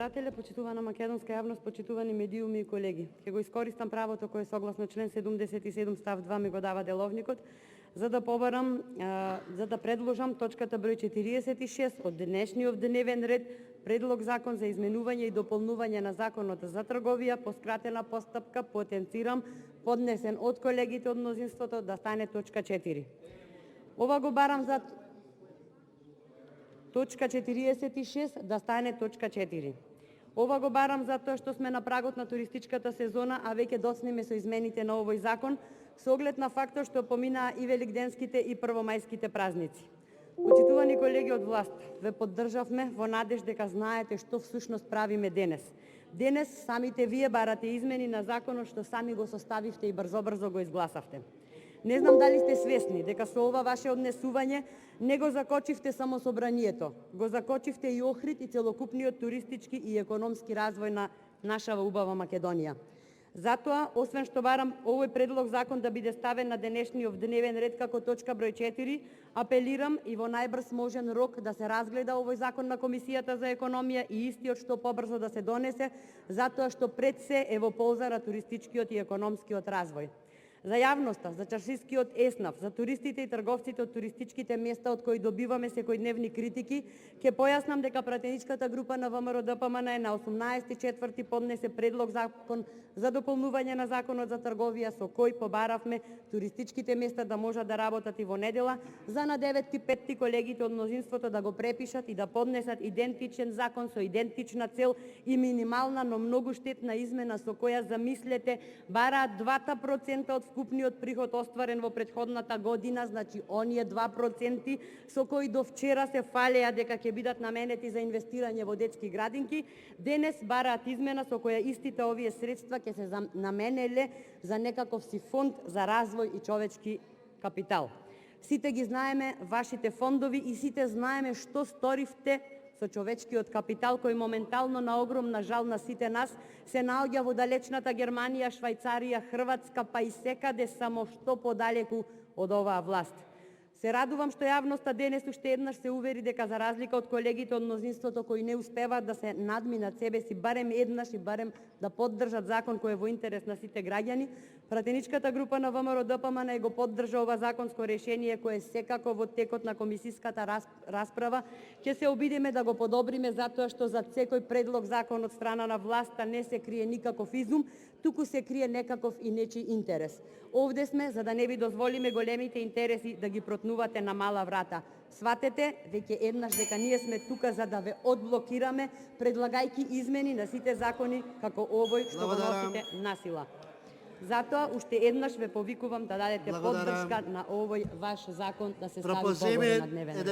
Председателе, почитувана македонска јавност, почитувани медиуми и колеги. Ќе го искористам правото кое согласно член 77 став 2 ми го дава деловникот, за да предложам точката број 46 од денешниот дневен ред, Предлог закон за изменување и дополнување на Законот за трговија по скратена постапка, потенцирам, поднесен од колегите од мнозинството, да стане точка 4. Ова го барам за точка 46 да стане точка 4. Ова го барам затоа што сме на прагот на туристичката сезона, а веќе доцнеме со измените на овој закон, со оглед на фактот што поминаа и великденските и првомајските празници. Почитувани колеги од власт, ве поддржавме во надеж дека знаете што всушност правиме денес. Денес самите вие барате измени на законот што сами го составивте и брзо го изгласавте. Не знам дали сте свесни дека со ова ваше однесување не го закочивте само собранието, го закочивте и Охрид и целокупниот туристички и економски развој на нашава убава Македонија. Затоа, освен што барам овој предлог закон да биде ставен на денешниот дневен ред како точка број 4, апелирам и во најбрз можен рок да се разгледа овој закон на Комисијата за економија и истиот што побрзо да се донесе, затоа што пред се е во полза на туристичкиот и економскиот развој. За јавноста, за чаршискиот еснав, за туристите и трговците од туристичките места од кои добиваме секојдневни критики, ќе појаснам дека пратеничката група на ВМРО-ДПМН на 18.4. поднесе предлог закон за дополнување на Законот за трговија со кој побаравме туристичките места да можат да работат и во недела, за на 9.5. колегите од мнозинството да го препишат и да поднесат идентичен закон со идентична цел и минимална, но многу штетна измена со која, замислете, бараат 2% од вкупниот приход остварен во претходната година, значи оние 2% со кои до вчера се фалеа дека ќе бидат наменети за инвестирање во детски градинки, денес бараат измена со која истите овие средства ќе се наменеле за некаков си фонд за развој и човечки капитал. Сите ги знаеме вашите фондови и сите знаеме што сторивте со човечкиот капитал кој моментално на огромна жал на сите нас се наоѓа во далечната Германија, Швајцарија, Хрватска, па и секаде само што подалеку од оваа власт. Се радувам што јавноста денес уште еднаш се увери дека за разлика од колегите од мнозинството кои не успеваат да се надминат себе си барем еднаш и барем да поддржат закон кој е во интерес на сите граѓани, пратеничката група на ВМРО-ДПМН го поддржа ова законско решение кое секако во текот на комисиската расправа ќе се обидиме да го подобриме затоа што зад секој предлог закон од страна на власта не се крие никаков изум, туку се крие некаков и нечи интерес. Овде сме за да не ви дозволиме големите интереси да ги протнувате на мала врата. Сватете веќе еднаш дека ние сме тука за да ве одблокираме, предлагајќи измени на сите закони како овој што го носите насила. Затоа уште еднаш ве повикувам да дадете поддршка на овој ваш закон да се стави поборе на дневен ред.